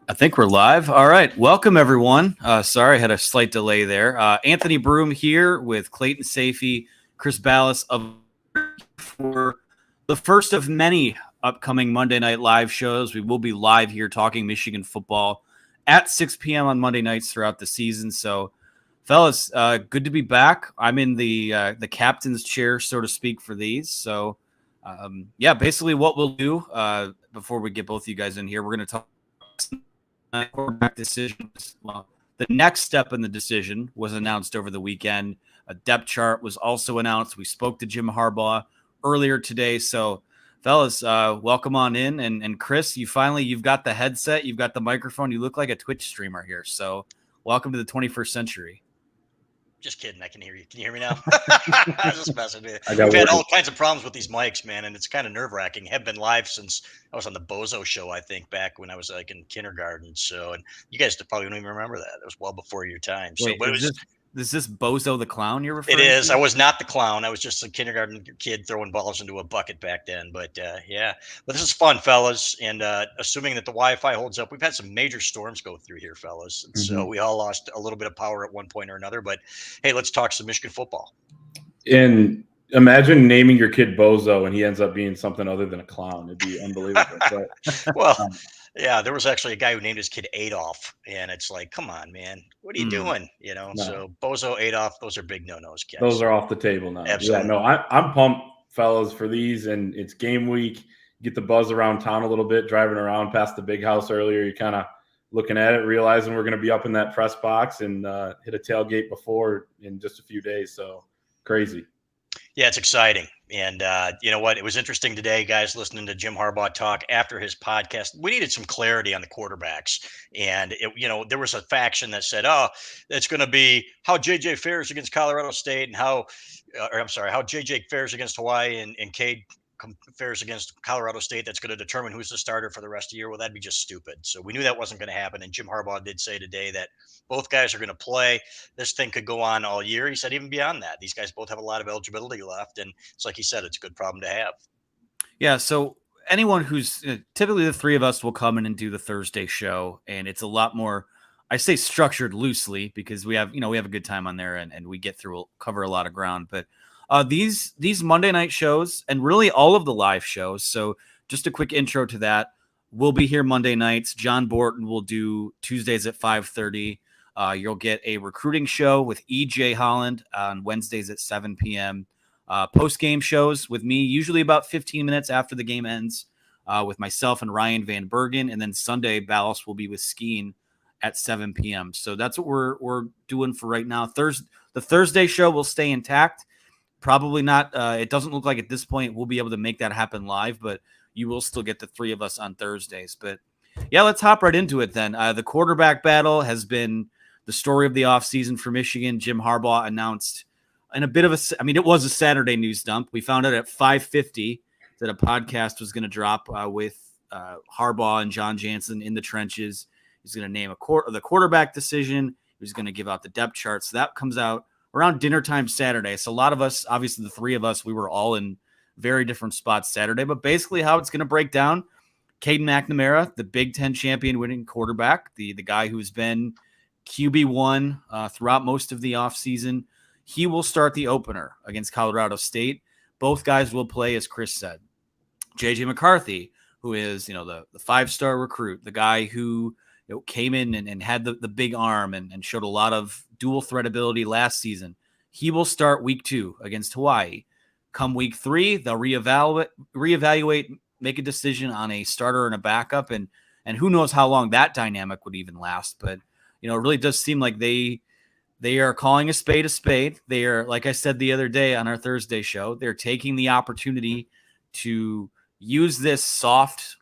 I think we're live. All right. Welcome, everyone. Sorry, I had a slight delay there. Anthony Broom here with Clayton Safey, Chris Ballas for the first of many upcoming Monday Night Live shows. We will be live here talking Michigan football at 6 p.m. on Monday nights throughout the season. So, fellas, good to be back. I'm in the captain's chair, so to speak, for these. So, basically what we'll do before we get both of you guys in here, we're going to talk quarterback decisions. Well, the next step in the decision was announced over the weekend. A depth chart was also announced. We spoke to Jim Harbaugh earlier today. So, fellas, welcome on in. And Chris, you've got the headset, you've got the microphone. You look like a Twitch streamer here. So, welcome to the 21st century. Just kidding. I can hear you. Can you hear me now? I was just messing with you. We've had all kinds of problems with these mics, man, and it's kind of nerve-wracking. Have been live since I was on the Bozo show, I think, back when I was like in kindergarten. So, and you guys probably don't even remember that. It was well before your time. So, Wait, is this Bozo the clown you're referring to? It is. To? I was not the clown. I was just a kindergarten kid throwing balls into a bucket back then. But yeah, but this is fun, fellas. And assuming that the Wi-Fi holds up, we've had some major storms go through here, fellas. And so we all lost a little bit of power at one point or another. But hey, let's talk some Michigan football. And imagine naming your kid Bozo and he ends up being something other than a clown. It'd be unbelievable. But, well, yeah, there was actually a guy who named his kid Adolf, and it's like, come on, man, what are you doing? You know, no. So Bozo, Adolf, those are big no-nos, kids. Those are off the table now. Absolutely. Yeah, no, I'm pumped, fellas, for these, and it's game week. Get the buzz around town a little bit, driving around past the big house earlier. You're kind of looking at it, realizing we're going to be up in that press box and hit a tailgate before in just a few days. So crazy. Yeah, it's exciting. And you know what? It was interesting today, guys, listening to Jim Harbaugh talk after his podcast. We needed some clarity on the quarterbacks. And, there was a faction that said, oh, it's going to be how JJ fares against Colorado State and how JJ fares against Hawaii and Cade fares against Colorado State. That's going to determine who's the starter for the rest of the year. Well, that'd be just stupid. So we knew that wasn't going to happen. And Jim Harbaugh did say today that both guys are going to play. This thing could go on all year. He said even beyond that. These guys both have a lot of eligibility left. And it's like he said, it's a good problem to have. Yeah, so anyone who's typically the three of us will come in and do the Thursday show. And it's a lot more, I say structured loosely because we have a good time on there and we cover a lot of ground. But these Monday night shows and really all of the live shows. So just a quick intro to that. We'll be here Monday nights. John Borton will do Tuesdays at 5:30. You'll get a recruiting show with E.J. Holland on Wednesdays at 7 p.m. Post-game shows with me, usually about 15 minutes after the game ends, with myself and Ryan Van Bergen. And then Sunday, Ballas will be with Skeen at 7 p.m. So that's what we're doing for right now. The Thursday show will stay intact. Probably not. It doesn't look like at this point we'll be able to make that happen live, but you will still get the three of us on Thursdays. But yeah, let's hop right into it then. The quarterback battle has been the story of the offseason for Michigan. Jim Harbaugh announced in a bit of it was a Saturday news dump. We found out at 5:50 that a podcast was going to drop with Harbaugh and John Jansen in the trenches. He's going to name the quarterback decision. He's going to give out the depth chart. So that comes out around dinner time Saturday. So a lot of us, obviously the three of us, we were all in very different spots Saturday. But basically how it's going to break down, Caden McNamara, the Big Ten champion winning quarterback, the guy who's been QB1 throughout most of the offseason, he will start the opener against Colorado State. Both guys will play, as Chris said. J.J. McCarthy, who is the five-star recruit, the guy who came in and had the big arm and showed a lot of dual threat ability last season. He will start week 2 against Hawaii. Come week 3, they'll reevaluate, make a decision on a starter and a backup, and who knows how long that dynamic would even last. But it really does seem like they are calling a spade a spade. They are, like I said the other day on our Thursday show, they're taking the opportunity to use this soft.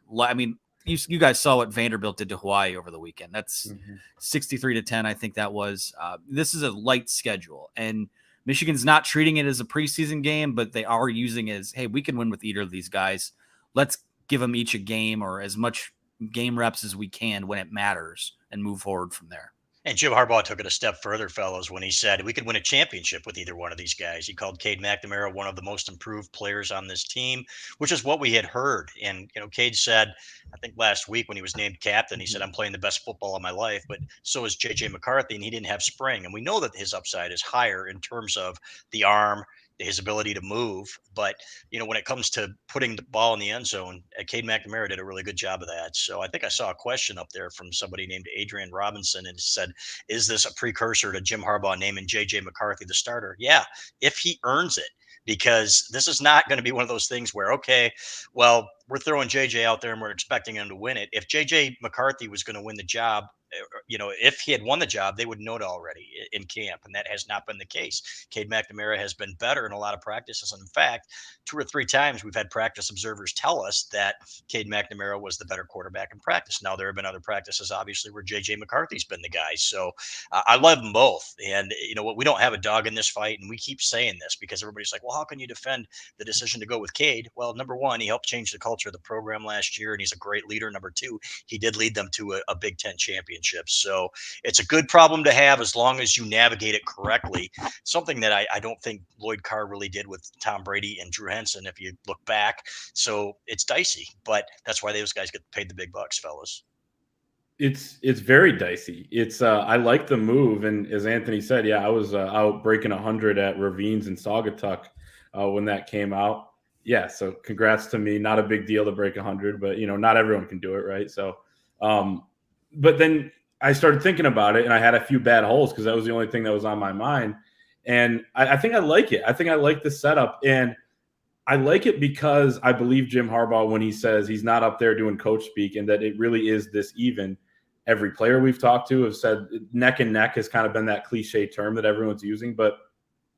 You guys saw what Vanderbilt did to Hawaii over the weekend. That's 63-10. I think that was. This is a light schedule, and Michigan's not treating it as a preseason game, but they are using it as, hey, we can win with either of these guys. Let's give them each a game or as much game reps as we can when it matters and move forward from there. And Jim Harbaugh took it a step further, fellows, when he said we could win a championship with either one of these guys. He called Cade McNamara one of the most improved players on this team, which is what we had heard. And, Cade said, I think last week when he was named captain, he said, I'm playing the best football of my life, but so is JJ McCarthy, and he didn't have spring. And we know that his upside is higher in terms of the arm, his ability to move. But, when it comes to putting the ball in the end zone, Cade McNamara did a really good job of that. So I think I saw a question up there from somebody named Adrian Robinson, and it said, is this a precursor to Jim Harbaugh naming JJ McCarthy the starter? Yeah, if he earns it, because this is not going to be one of those things where, okay, well, we're throwing JJ out there and we're expecting him to win it. If JJ McCarthy was going to win the job, if he had won the job, they would know it already in camp, and that has not been the case. Cade McNamara has been better in a lot of practices. And in fact, 2 or 3 times we've had practice observers tell us that Cade McNamara was the better quarterback in practice. Now, there have been other practices, obviously, where JJ McCarthy's been the guy. So I love them both. And you know what? We don't have a dog in this fight, and we keep saying this because everybody's like, well, how can you defend the decision to go with Cade? Well, number one, he helped change the culture of the program last year, and he's a great leader. Number two, he did lead them to a Big Ten championship. So it's a good problem to have as long as you navigate it correctly. Something that I don't think Lloyd Carr really did with Tom Brady and Drew Henson, if you look back. So it's dicey, but that's why those guys get paid the big bucks, fellas. It's very dicey. It's I like the move, and as Anthony said, yeah, I was out breaking 100 at Ravines and Saugatuck when that came out. Yeah, so congrats to me. Not a big deal to break 100, but not everyone can do it, right? So, but then I started thinking about it, and I had a few bad holes because that was the only thing that was on my mind. And I think I like it. I think I like the setup, and I like it because I believe Jim Harbaugh when he says he's not up there doing coach speak, and that it really is this even. Every player we've talked to have said neck and neck has kind of been that cliche term that everyone's using, but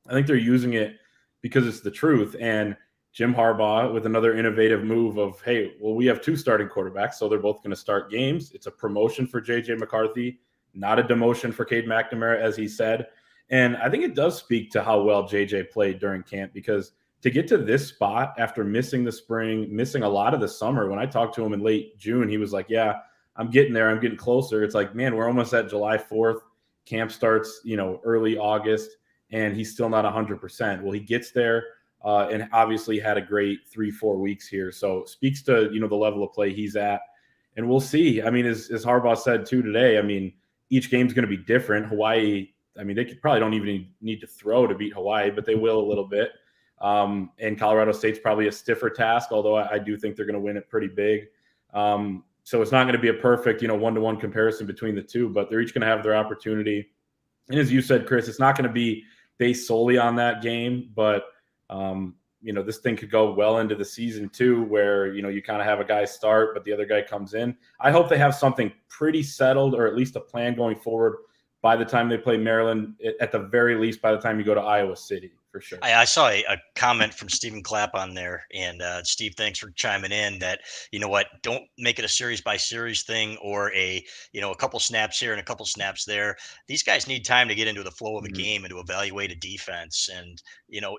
I think they're using it because it's the truth. And Jim Harbaugh with another innovative move of, hey, well, we have 2 starting quarterbacks, so they're both going to start games. It's a promotion for JJ McCarthy, not a demotion for Cade McNamara, as he said. And I think it does speak to how well JJ played during camp, because to get to this spot after missing the spring, missing a lot of the summer, when I talked to him in late June, he was like, yeah, I'm getting there. I'm getting closer. It's like, man, we're almost at July 4th. Camp starts, early August, and he's still not 100%. Well, he gets there and obviously had a great 3-4 weeks here. So speaks to, the level of play he's at. And we'll see. I mean, as Harbaugh said too today, I mean, each game's going to be different. Hawaii, I mean, they probably don't even need to throw to beat Hawaii, but they will a little bit. And Colorado State's probably a stiffer task, although I do think they're going to win it pretty big. So it's not going to be a perfect, one-to-one comparison between the two, but they're each going to have their opportunity. And as you said, Chris, it's not going to be based solely on that game, but, this thing could go well into the season too, where, you kind of have a guy start, but the other guy comes in. I hope they have something pretty settled, or at least a plan going forward by the time they play Maryland, at the very least, by the time you go to Iowa City. For sure. I saw a comment from Stephen Clapp on there, and Steve, thanks for chiming in. That don't make it a series by series thing, or a couple snaps here and a couple snaps there. These guys need time to get into the flow of a game and to evaluate a defense. And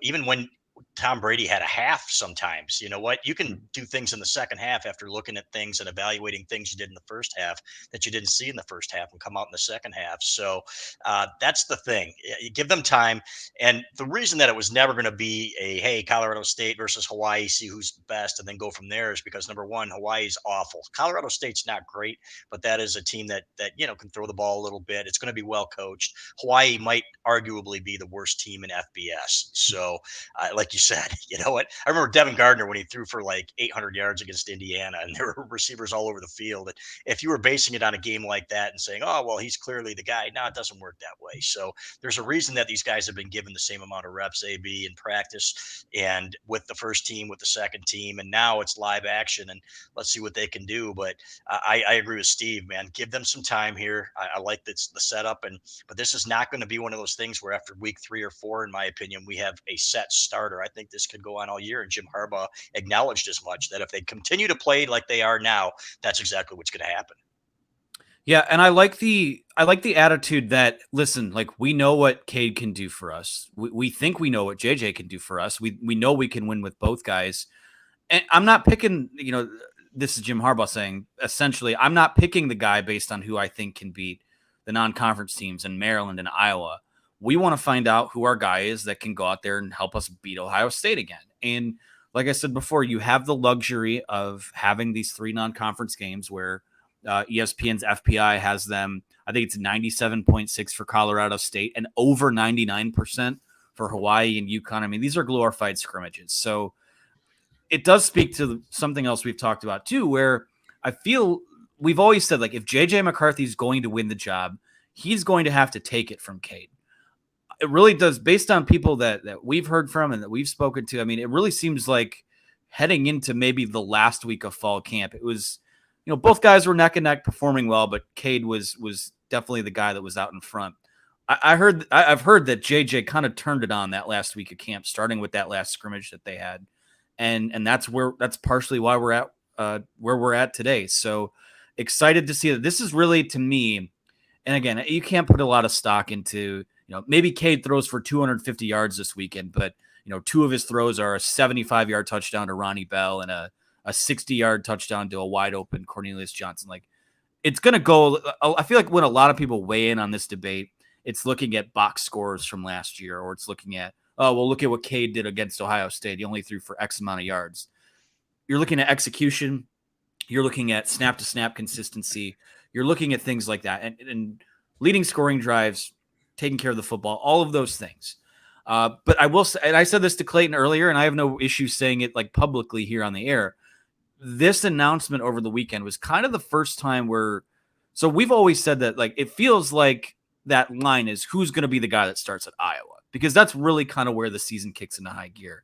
even when Tom Brady had a half, sometimes you can do things in the second half after looking at things and evaluating things you did in the first half that you didn't see in the first half and come out in the second half. So that's the thing. You give them time. And the reason that it was never going to be a, hey, Colorado State versus Hawaii, see who's best and then go from there, is because, number one, Hawaii's awful. Colorado State's not great, but that is a team that can throw the ball a little bit. It's going to be well coached. Hawaii might arguably be the worst team in FBS. So like you said, I remember Devin Gardner when he threw for like 800 yards against Indiana, and there were receivers all over the field. And if you were basing it on a game like that and saying, oh, well, he's clearly the guy, no, it doesn't work that way. So there's a reason that these guys have been given the same amount of reps, AB, in practice and with the first team, with the second team, and now it's live action, and let's see what they can do. But I agree with Steve, man. Give them some time here. I like the setup, but this is not going to be one of those things where after week 3 or 4, in my opinion, we have a set starter. I think this could go on all year, and Jim Harbaugh acknowledged as much, that if they continue to play like they are now, that's exactly what's going to happen. Yeah, and I like the attitude that, listen, like, we know what Cade can do for us. We think we know what JJ can do for us. We know we can win with both guys. And I'm not picking, this is Jim Harbaugh saying, essentially, I'm not picking the guy based on who I think can beat the non-conference teams in Maryland and Iowa. We want to find out who our guy is that can go out there and help us beat Ohio State again. And like I said before, you have the luxury of having these 3 non-conference games where ESPN's FPI has them. I think it's 97.6 for Colorado State and over 99% for Hawaii and UConn. I mean, these are glorified scrimmages. So it does speak to something else we've talked about too, where I feel we've always said, like, if JJ McCarthy is going to win the job, he's going to have to take it from Cade. It really does, based on people that we've heard from and that we've spoken to. I mean, it really seems like heading into maybe the last week of fall camp, it was, both guys were neck and neck performing well, but Cade was definitely the guy that was out in front. I've heard that JJ kind of turned it on that last week of camp, starting with that last scrimmage that they had. And that's partially why we're at where we're at today. So excited to see that. This is really, to me, and again, you can't put a lot of stock into, maybe Cade throws for 250 yards this weekend, but 2 of his throws are a 75-yard touchdown to Ronnie Bell and a 60-yard touchdown to a wide open Cornelius Johnson. Like, it's going to go. I feel like when a lot of people weigh in on this debate, it's looking at box scores from last year, or it's looking at, oh, well, look at what Cade did against Ohio State. He only threw for X amount of yards. You're looking at execution. You're looking at snap-to-snap consistency. You're looking at things like that. And leading scoring drives, taking care of the football, all of those things. But I will say, and I said this to Clayton earlier, and I have no issue saying it like publicly here on the air. This announcement over the weekend was kind of the first time where, so we've always said that, like, it feels like that line is who's going to be the guy that starts at Iowa, because that's really kind of where the season kicks into high gear.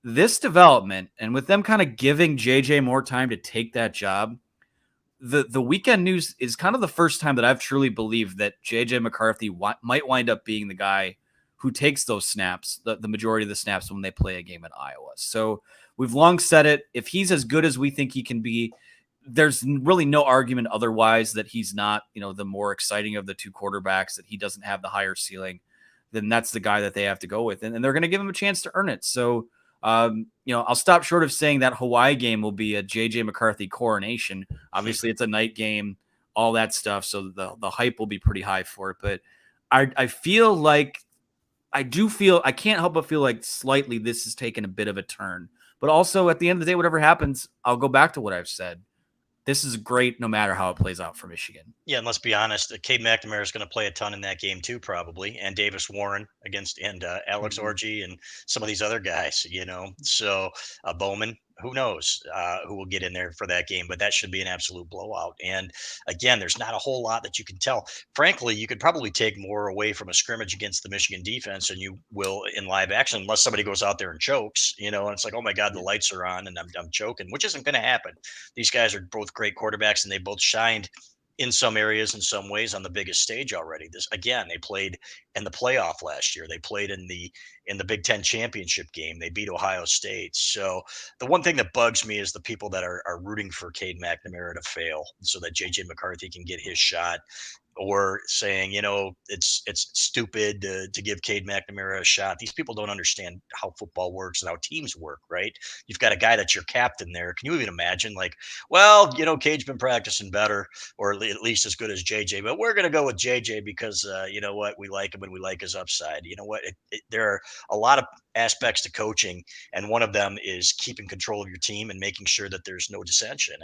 This development, and with them kind of giving JJ more time to take that job, the weekend news is kind of the first time that I've truly believed that JJ McCarthy might wind up being the guy who takes those snaps, the majority of the snaps when they play a game in Iowa. So we've long said it. If he's as good as we think he can be, there's really no argument otherwise that he's not, the more exciting of the 2 quarterbacks, that he doesn't have the higher ceiling. Then that's the guy that they have to go with. And they're going to give him a chance to earn it. So, I'll stop short of saying that Hawaii game will be a JJ McCarthy coronation. Obviously, it's a night game, all that stuff. So the hype will be pretty high for it. But I feel like, I can't help but feel like slightly this has taken a bit of a turn. But also, at the end of the day, whatever happens, I'll go back to what I've said. This is great no matter how it plays out for Michigan. Yeah, and let's be honest, Cade McNamara is going to play a ton in that game too, probably, and Davis Warren and Alex Orji and some of these other guys, So Bowman, who knows who will get in there for that game, but that should be an absolute blowout. And again, there's not a whole lot that you can tell. Frankly, you could probably take more away from a scrimmage against the Michigan defense than you will in live action, unless somebody goes out there and chokes, and it's like, oh my God, the lights are on and I'm choking, which isn't going to happen. These guys are both great quarterbacks, and they both shined in some areas, in some ways, on the biggest stage already. They played in the playoff last year. They played in the Big Ten championship game. They beat Ohio State. So the one thing that bugs me is the people that are rooting for Cade McNamara to fail so that JJ McCarthy can get his shot, or saying, it's stupid to give Cade McNamara a shot. These people don't understand how football works and how teams work, right? You've got a guy that's your captain there. Can you even imagine, like, well, Cade's been practicing better, or at least as good as JJ, but we're going to go with JJ because, we like him and we like his upside. There are a lot of aspects to coaching, and one of them is keeping control of your team and making sure that there's no dissension.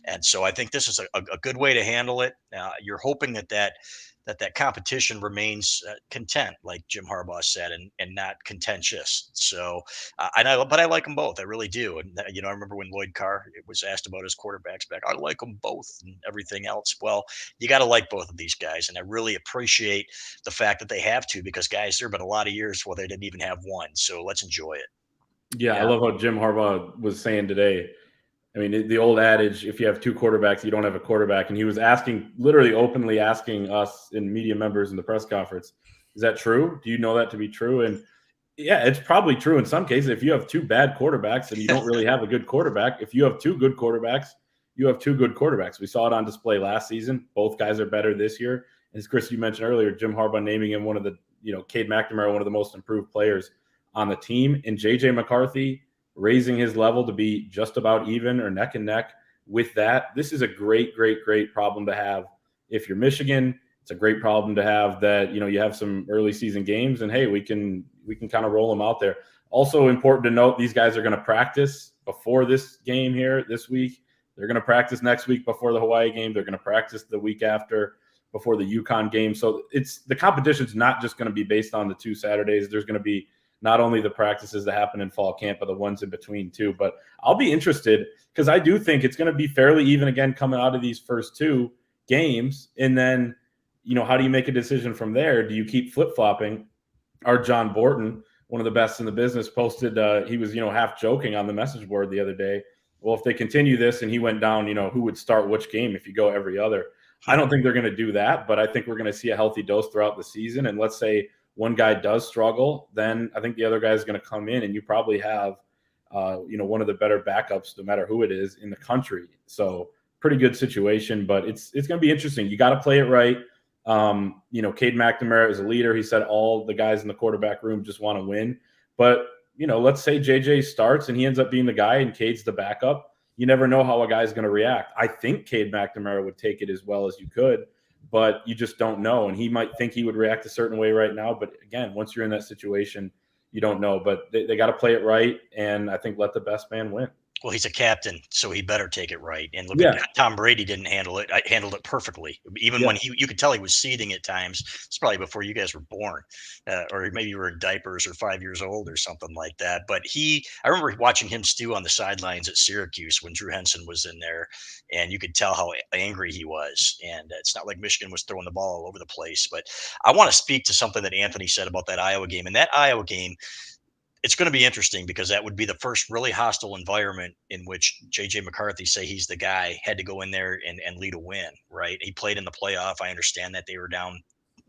And so I think this is a good way to handle it. You're hoping that competition remains content, like Jim Harbaugh said, and not contentious. So, but I like them both. I really do. And I remember when Lloyd Carr was asked about his quarterbacks back, I like them both and everything else. Well, you got to like both of these guys, and I really appreciate the fact that they have to, because guys, there have been a lot of years where they didn't even have one. So let's enjoy it. Yeah, I love how Jim Harbaugh was saying today. I mean, the old adage, if you have 2 quarterbacks, you don't have a quarterback. And he was literally openly asking us and media members in the press conference, is that true? Do you know that to be true? And yeah, it's probably true in some cases. If you have 2 bad quarterbacks and you don't really have a good quarterback, if you have 2 good quarterbacks, you have 2 good quarterbacks. We saw it on display last season. Both guys are better this year. As Chris, you mentioned earlier, Jim Harbaugh naming him Cade McNamara, one of the most improved players on the team, and JJ McCarthy raising his level to be just about even or neck and neck with that. This is a great, great, great problem to have if you're Michigan. It's It's a great problem to have that, you have some early season games and hey, we can kind of roll them out there. Also important to note, these guys are going to practice before this game here this week. They're going to practice next week before the Hawaii game. They're going to practice the week after before the UConn game. So the competition's not just going to be based on the 2 Saturdays. There's going to be not only the practices that happen in fall camp, but the ones in between too. But I'll be interested because I do think it's going to be fairly even again coming out of these first 2 games. And then, how do you make a decision from there? Do you keep flip-flopping? Our John Borton, one of the best in the business, posted, he was, half joking on the message board the other day. Well, if they continue this and he went down, who would start which game if you go every other? I don't think they're going to do that, but I think we're going to see a healthy dose throughout the season. And let's say one guy does struggle, then I think the other guy is going to come in and you probably have, one of the better backups, no matter who it is in the country. So pretty good situation, but it's going to be interesting. You got to play it right. Cade McNamara is a leader. He said all the guys in the quarterback room just want to win. But, let's say JJ starts and he ends up being the guy and Cade's the backup. You never know how a guy's going to react. I think Cade McNamara would take it as well as you could, but you just don't know. And he might think he would react a certain way right now. But again, once you're in that situation, you don't know. But they got to play it right. And I think let the best man win. Well, he's a captain, so he better take it right. And look at Tom Brady didn't handle it. I handled it perfectly. Even when you could tell he was seething at times. It's probably before you guys were born, or maybe you were in diapers or 5 years old or something like that. But I remember watching him stew on the sidelines at Syracuse when Drew Henson was in there, and you could tell how angry he was. And it's not like Michigan was throwing the ball all over the place. But I want to speak to something that Anthony said about that Iowa game. And that Iowa game, it's going to be interesting because that would be the first really hostile environment in which JJ McCarthy, say he's the guy, had to go in there and lead a win, right? He played in the playoff. I understand that they were down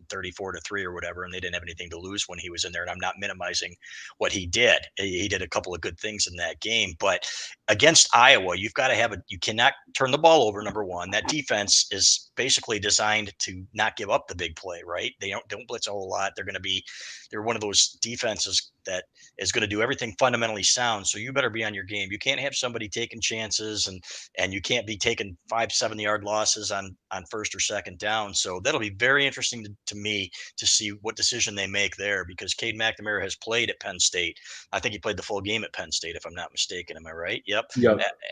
34-3 or whatever, and they didn't have anything to lose when he was in there. And I'm not minimizing what he did. He did a couple of good things in that game, but against Iowa, you've got to you cannot turn the ball over. Number one, that defense is basically designed to not give up the big play, right? They don't blitz a whole lot. They're one of those defenses that is going to do everything fundamentally sound. So you better be on your game. You can't have somebody taking chances and you can't be taking 5-7 yard losses on first or second down. So that'll be very interesting to me to see what decision they make there, because Cade McNamara has played at Penn State. I think he played the full game at Penn State, if I'm not mistaken. Am I right? Yep.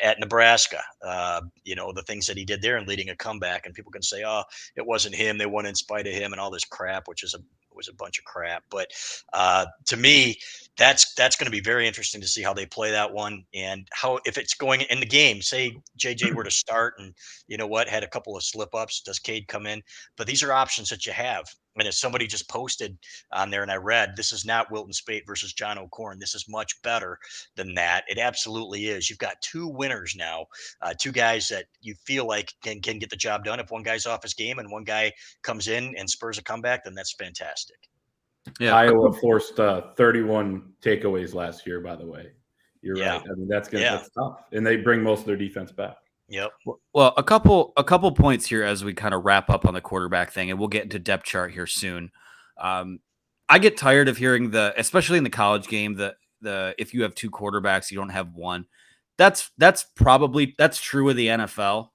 At Nebraska, the things that he did there and leading a comeback, and people can say, oh, it wasn't him. They won in spite of him and all this crap, which was a bunch of crap. But to me, that's going to be very interesting to see how they play that one, and how, if it's going in the game, say JJ were to start and had a couple of slip ups, does Cade come in? But these are options that you have. And as somebody just posted on there, and I read, this is not Wilton Speight versus John O'Korn. This is much better than that. It absolutely is. You've got 2 winners now, 2 guys that you feel like can get the job done. If one guy's off his game and one guy comes in and spurs a comeback, then that's fantastic. Yeah, Iowa forced 31 takeaways last year, by the way. You're right. I mean, that's tough. And they bring most of their defense back. Yep. Well, a couple points here as we kind of wrap up on the quarterback thing, and we'll get into depth chart here soon. I get tired of hearing especially in the college game, the if you have 2 quarterbacks, you don't have one. That's true of the NFL.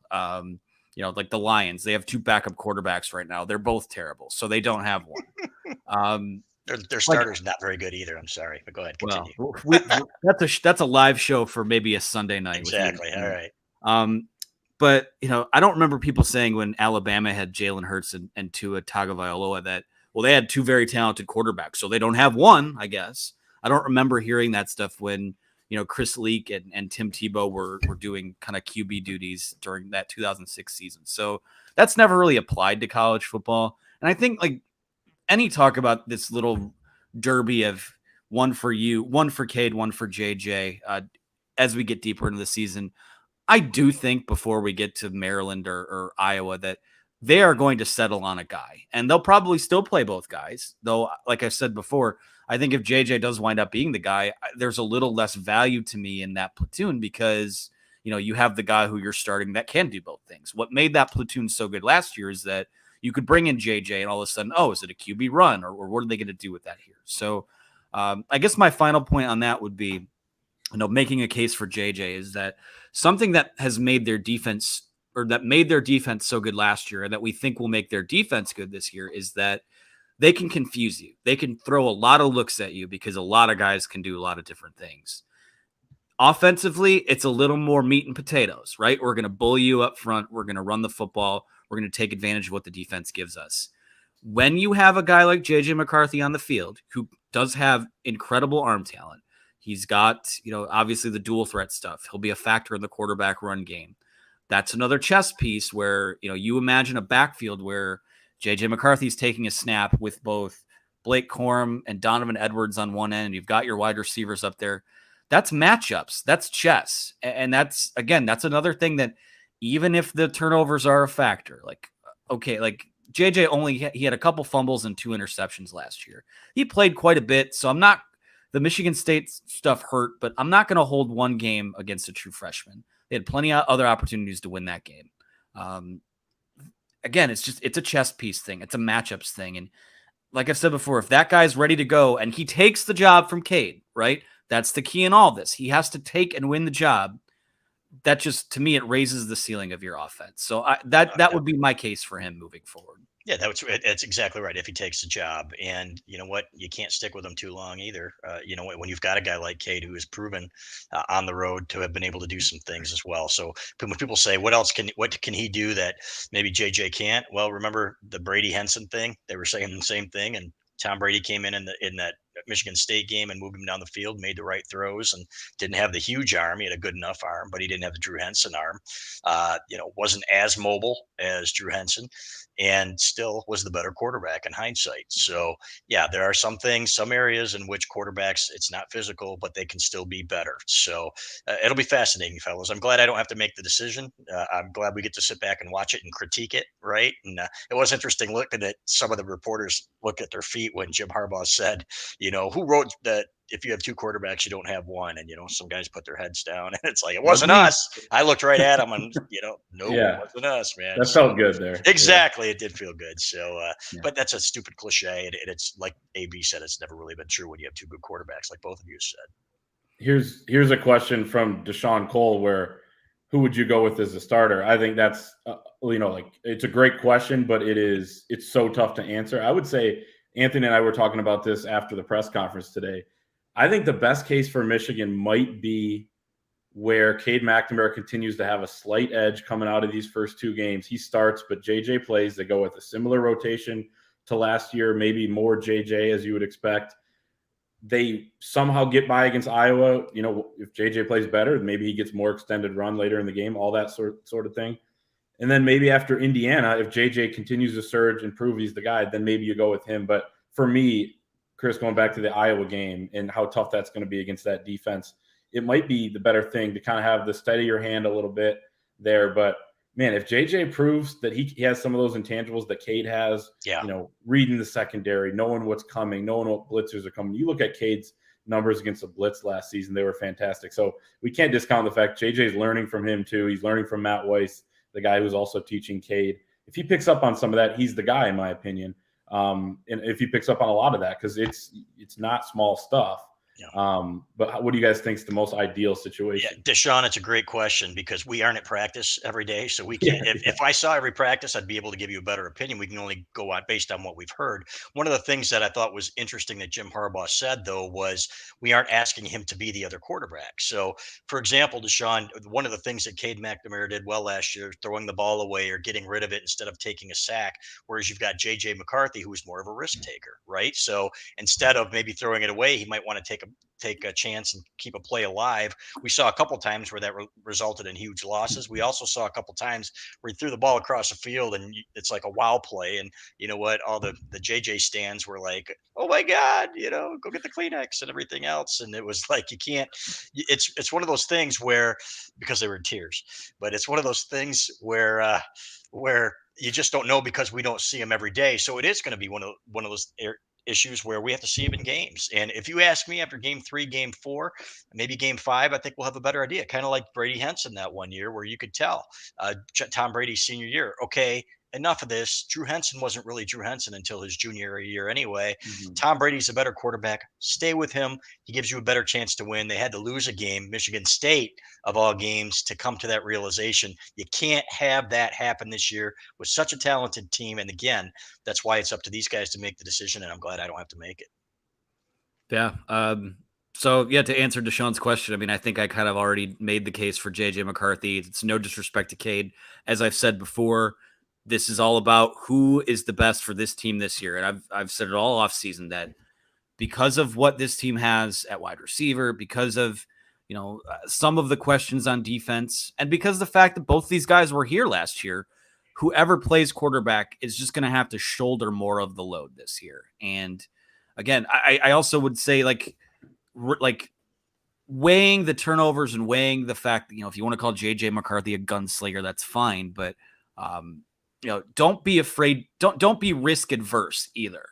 Like the Lions, they have 2 backup quarterbacks right now. They're both terrible, so they don't have one. Their starter's not very good either. I'm sorry, but go ahead. Continue. Well, that's a live show for maybe a Sunday night. Exactly. All right. But I don't remember people saying when Alabama had Jalen Hurts and Tua Tagovailoa that, well, they had 2 very talented quarterbacks, so they don't have one, I guess. I don't remember hearing that stuff when Chris Leak and Tim Tebow were doing kind of QB duties during that 2006 season. So that's never really applied to college football. And I think like any talk about this little derby of one for you, one for Cade, one for JJ, as we get deeper into the season, I do think before we get to Maryland or Iowa that they are going to settle on a guy, and they'll probably still play both guys. Though, like I said before, I think if JJ does wind up being the guy, there's a little less value to me in that platoon because, you have the guy who you're starting that can do both things. What made that platoon so good last year is that you could bring in JJ and all of a sudden, is it a QB run or what are they going to do with that here? So I guess my final point on that would be, making a case for JJ is that something that has made their defense or that made their defense so good last year and that we think will make their defense good this year is that they can confuse you. They can throw a lot of looks at you because a lot of guys can do a lot of different things. Offensively, it's a little more meat and potatoes, right? We're going to bully you up front. We're going to run the football. We're going to take advantage of what the defense gives us. When you have a guy like J.J. McCarthy on the field, who does have incredible arm talent, he's got, obviously the dual threat stuff. He'll be a factor in the quarterback run game. That's another chess piece where, you imagine a backfield where J.J. McCarthy's taking a snap with both Blake Corum and Donovan Edwards on one end. You've got your wide receivers up there. That's matchups. That's chess. And that's another thing that even if the turnovers are a factor, JJ he had a couple fumbles and 2 interceptions last year. He played quite a bit. So the Michigan State stuff hurt, but I'm not going to hold one game against a true freshman. They had plenty of other opportunities to win that game. Again, it's a chess piece thing. It's a matchups thing. And like I've said before, if that guy's ready to go and he takes the job from Cade, right? That's the key in all this. He has to take and win the job. That just, to me, it raises the ceiling of your offense. So that would be my case for him moving forward. Yeah, that's exactly right. If he takes the job, and you know what, you can't stick with him too long either. When you've got a guy like Cade who has proven on the road to have been able to do some things as well. So when people say, what can he do that maybe JJ can't? Well, remember the Brady Henson thing? They were saying the same thing, and Tom Brady came in that Michigan State game and moved him down the field, made the right throws, and didn't have the huge arm. He had a good enough arm, but he didn't have the Drew Henson arm. Wasn't as mobile as Drew Henson, and still was the better quarterback in hindsight. So yeah, there are some areas in which quarterbacks, it's not physical, but they can still be better. So it'll be fascinating, fellas. I'm glad I don't have to make the decision. I'm glad we get to sit back and watch it and critique it. Right. And it was interesting looking at some of the reporters look at their feet when Jim Harbaugh said, who wrote that if you have 2 quarterbacks, you don't have one. And, some guys put their heads down and it's like, it wasn't us. I looked right at them and, no, it wasn't us, man. That felt good there. Exactly. Yeah. It did feel good. So, but that's a stupid cliche. And it's like AB said, it's never really been true when you have 2 good quarterbacks, like both of you said. Here's a question from Deshaun Cole where, who would you go with as a starter? I think that's, it's a great question, but it's so tough to answer. I would say Anthony and I were talking about this after the press conference today. I think the best case for Michigan might be where Cade McNamara continues to have a slight edge coming out of these first 2 games. He starts, but JJ plays. They go with a similar rotation to last year, maybe more JJ as you would expect. They somehow get by against Iowa. If JJ plays better, maybe he gets more extended run later in the game, all that sort of thing. And then maybe after Indiana, if JJ continues to surge and prove he's the guy, then maybe you go with him. But for me, Chris, going back to the Iowa game and how tough that's going to be against that defense, it might be the better thing to kind of have the steady your hand a little bit there. But man, if JJ proves that he has some of those intangibles that Cade has, reading the secondary, knowing what's coming, knowing what blitzers are coming. You look at Cade's numbers against the blitz last season, they were fantastic. So we can't discount the fact JJ's learning from him too. He's learning from Matt Weiss, the guy who's also teaching Cade. If he picks up on some of that, he's the guy, in my opinion. And if he picks up on a lot of that, because it's not small stuff. Yeah. But what do you guys think is the most ideal situation? Yeah, Deshaun, it's a great question because we aren't at practice every day. So we can't, if I saw every practice, I'd be able to give you a better opinion. We can only go on based on what we've heard. One of the things that I thought was interesting that Jim Harbaugh said, though, was we aren't asking him to be the other quarterback. So, for example, Deshaun, one of the things that Cade McNamara did well last year, throwing the ball away or getting rid of it instead of taking a sack, whereas you've got J.J. McCarthy, who's more of a risk taker, right? So instead of maybe throwing it away, he might want to take a chance and keep a play alive. We saw a couple times where that resulted in huge losses. We also saw a couple times where he threw the ball across the field and it's like a wow play. And you know what? All the JJ stands were like, oh my God, go get the Kleenex and everything else. And it was like, you can't, it's one of those things where, because they were in tears, but it's one of those things where you just don't know because we don't see him every day. So it is going to be one of those issues where we have to see him in games. And if you ask me after game 3, game 4, maybe game 5, I think we'll have a better idea. Kind of like Brady Henson that one year where you could tell Tom Brady's senior year. Okay, enough of this. Drew Henson wasn't really Drew Henson until his junior year anyway. Mhm. Tom Brady's a better quarterback. Stay with him. He gives you a better chance to win. They had to lose a game, Michigan State of all games, to come to that realization. You can't have that happen this year with such a talented team. And again, that's why it's up to these guys to make the decision. And I'm glad I don't have to make it. Yeah. So yeah, to answer Deshaun's question, I mean, I think I kind of already made the case for JJ McCarthy. It's no disrespect to Cade. As I've said before, this is all about who is the best for this team this year. And I've said it all off season that because of what this team has at wide receiver, because of, some of the questions on defense, and because of the fact that both these guys were here last year, whoever plays quarterback is just going to have to shoulder more of the load this year. And again, I also would say like weighing the turnovers and weighing the fact that, if you want to call JJ McCarthy a gunslinger, that's fine. But, don't be afraid. Don't be risk adverse either.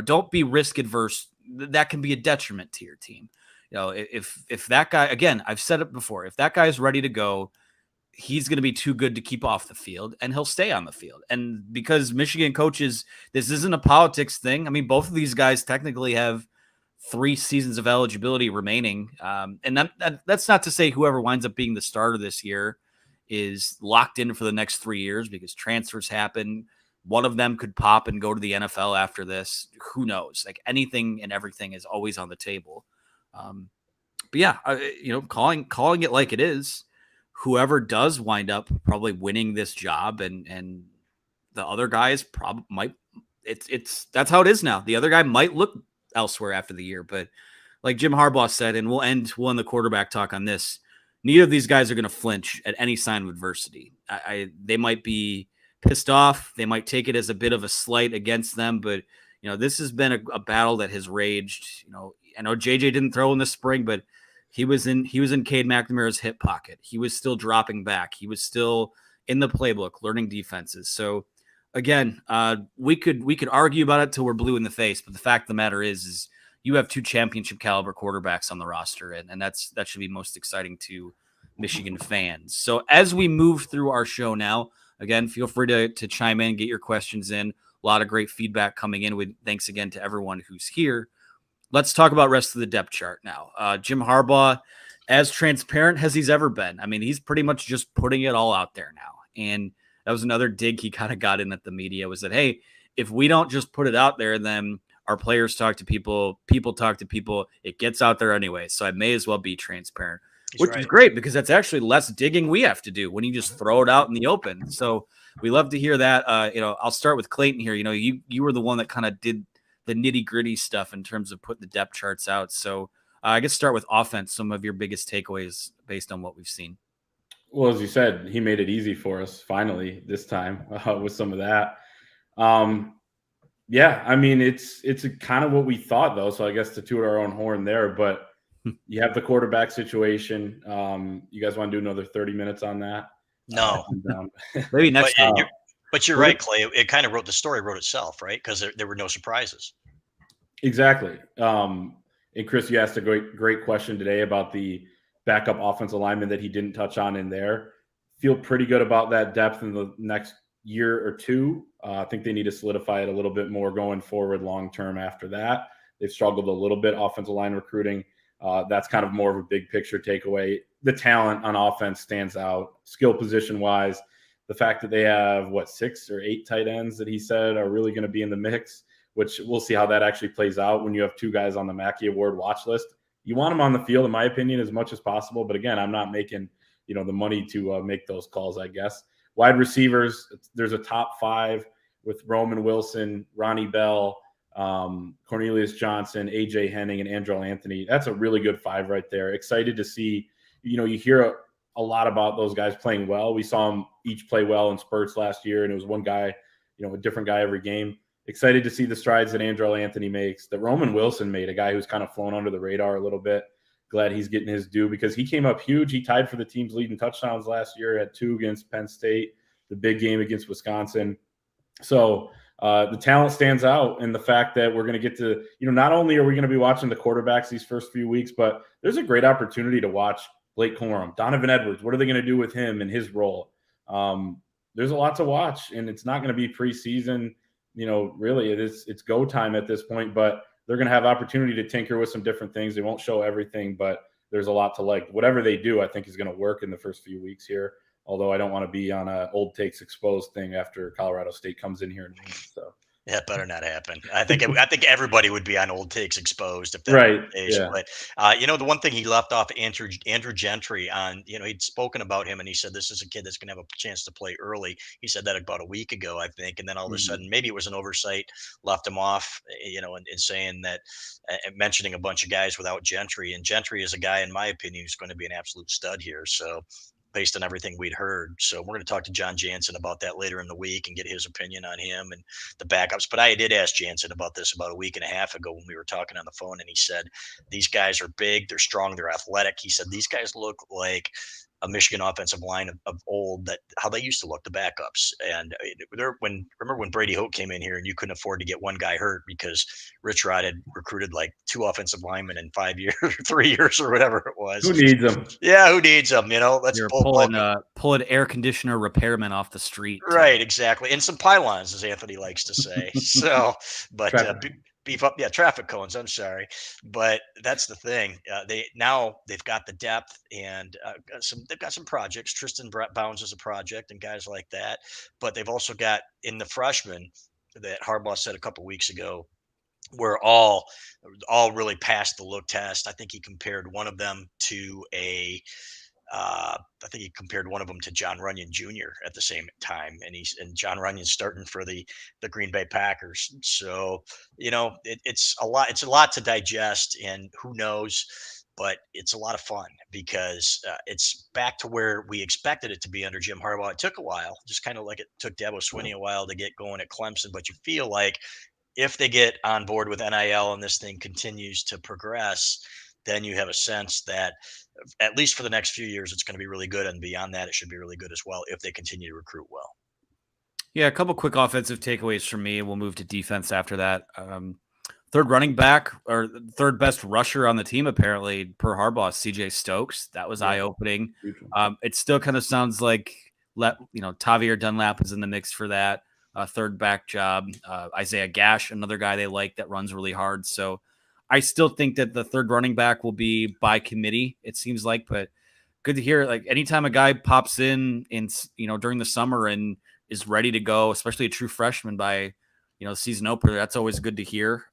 Don't be risk adverse. That can be a detriment to your team. If that guy, again, I've said it before, if that guy is ready to go, he's going to be too good to keep off the field, and he'll stay on the field. And because Michigan coaches, this isn't a politics thing. I mean, both of these guys technically have 3 seasons of eligibility remaining. And that's not to say whoever winds up being the starter this year is locked in for the next 3 years, because transfers happen. One of them could pop and go to the NFL after this. Who knows? Like, anything and everything is always on the table. But yeah, calling it like it is. Whoever does wind up probably winning this job, and the other guys that's how it is now. The other guy might look elsewhere after the year, but like Jim Harbaugh said, and we'll end the quarterback talk on this, neither of these guys are going to flinch at any sign of adversity. They might be pissed off. They might take it as a bit of a slight against them, but this has been a battle that has raged. I know JJ didn't throw in the spring, but he was in Cade McNamara's hip pocket. He was still dropping back. He was still in the playbook, learning defenses. So again, we could argue about it till we're blue in the face, but the fact of the matter is you have 2 championship caliber quarterbacks on the roster, and that should be most exciting to Michigan fans. So as we move through our show now, again, feel free to chime in, get your questions in. A lot of great feedback coming in. With thanks again to everyone who's here. Let's talk about rest of the depth chart now. Jim Harbaugh, as transparent as he's ever been. I mean, he's pretty much just putting it all out there now. And that was another dig he kind of got in at the media, was that, hey, if we don't just put it out there, then our players talk to people, people talk to people, it gets out there anyway. So I may as well be transparent, which is great, because that's actually less digging we have to do when you just throw it out in the open. So we love to hear that. I'll start with Clayton here. You were the one that kind of did the nitty gritty stuff in terms of putting the depth charts out. So I guess start with offense. Some of your biggest takeaways based on what we've seen. Well, as you said, he made it easy for us finally this time with some of that. Yeah, I mean, it's kind of what we thought, though. So I guess to toot our own horn there, but you have the quarterback situation. You guys want to do another 30 minutes on that? No. Maybe next time. But you're right, Clay. It kind of wrote itself, right? Because there were no surprises. Exactly. And Chris, you asked a great question today about the backup offensive lineman that he didn't touch on in there. Feel pretty good about that depth in the next year or two. I think they need to solidify it a little bit more going forward long-term after that. They've struggled a little bit offensive line recruiting. That's kind of more of a big picture takeaway. The talent on offense stands out, skill position-wise. The fact that they have, 6 or 8 tight ends that he said are really going to be in the mix, which we'll see how that actually plays out when you have 2 guys on the Mackey Award watch list. You want them on the field, in my opinion, as much as possible. But again, I'm not making, the money to make those calls, I guess. Wide receivers, there's a top 5 with Roman Wilson, Ronnie Bell, Cornelius Johnson, AJ Henning, and Andrell Anthony. That's a really good 5 right there. Excited to see, you hear a lot about those guys playing well. We saw them each play well in spurts last year, and it was one guy, a different guy every game. Excited to see the strides that Andrell Anthony makes, that Roman Wilson made, a guy who's kind of flown under the radar a little bit. Glad he's getting his due, because he came up huge. He tied for the team's leading touchdowns last year, at 2 against Penn State, the big game against Wisconsin. So the talent stands out, and the fact that we're going to get to, not only are we going to be watching the quarterbacks these first few weeks, but there's a great opportunity to watch Blake Corum, Donovan Edwards. What are they going to do with him and his role? there's a lot to watch, and it's not going to be preseason. Really, it's go time at this point, but they're going to have opportunity to tinker with some different things. They won't show everything, but there's a lot to like. Whatever they do, I think is going to work in the first few weeks here. Although I don't want to be on a old takes exposed thing after Colorado State comes in here and wins. So that better not happen. I think everybody would be on old takes exposed if that right. were the case. Yeah. But the one thing he left off Andrew Gentry on, he'd spoken about him and he said this is a kid that's going to have a chance to play early. He said that about a week ago, I think, and then all of a sudden maybe it was an oversight, left him off, in saying that, mentioning a bunch of guys without Gentry, and Gentry is a guy, in my opinion, who's going to be an absolute stud here. So, based on everything we'd heard. So we're going to talk to John Jansen about that later in the week and get his opinion on him and the backups. But I did ask Jansen about this about a week and a half ago when we were talking on the phone, and he said, these guys are big, they're strong, they're athletic. He said, these guys look like a Michigan offensive line of old, that how they used to look, the backups. And remember when Brady Hoke came in here and you couldn't afford to get one guy hurt because Rich Rod had recruited like 2 offensive linemen in 5 years or 3 years or whatever it was. Who needs them? Yeah, who needs them? Let's pull an air conditioner repairman off the street. Right, exactly. And some pylons, as Anthony likes to say. So, but beef up, traffic cones. I'm sorry, but that's the thing. They've got the depth and they've got some projects. Tristan Bounds is a project and guys like that, but they've also got in the freshmen that Harbaugh said a couple of weeks ago, were all really passed the look test. I think he compared one of them to John Runyon Jr. at the same time, and John Runyon's starting for the Green Bay Packers. So it's a lot. It's a lot to digest, and who knows. But it's a lot of fun because it's back to where we expected it to be under Jim Harbaugh. It took a while, just kind of like it took Dabo Swinney a while to get going at Clemson. But you feel like if they get on board with NIL and this thing continues to progress, then you have a sense that at least for the next few years, it's going to be really good. And beyond that, it should be really good as well if they continue to recruit well. Yeah, a couple quick offensive takeaways from me. We'll move to defense after that. Third running back or third best rusher on the team, apparently, per Harbaugh, CJ Stokes. That was eye-opening. It still kind of sounds like, Tavier Dunlap is in the mix for that third back job. Isaiah Gash, another guy they like that runs really hard. So I still think that the third running back will be by committee, it seems like, but good to hear. Like anytime a guy pops in during the summer and is ready to go, especially a true freshman by, the season opener, that's always good to hear.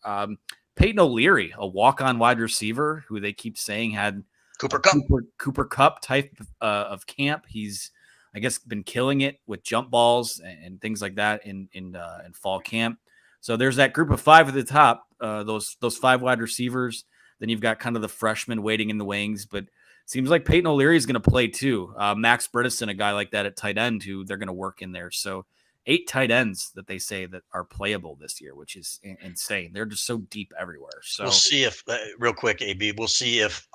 Peyton O'Leary, a walk-on wide receiver who they keep saying had Cooper Cup type of camp. He's, I guess, been killing it with jump balls and things like that in fall camp. So there's that group of 5 at the top, those 5 wide receivers. Then you've got kind of the freshmen waiting in the wings, but seems like Peyton O'Leary is going to play too. Max Bredesen, a guy like that at tight end, who they're going to work in there. So 8 tight ends that they say that are playable this year, which is insane. They're just so deep everywhere. So we'll see if, real quick, AB, we'll see if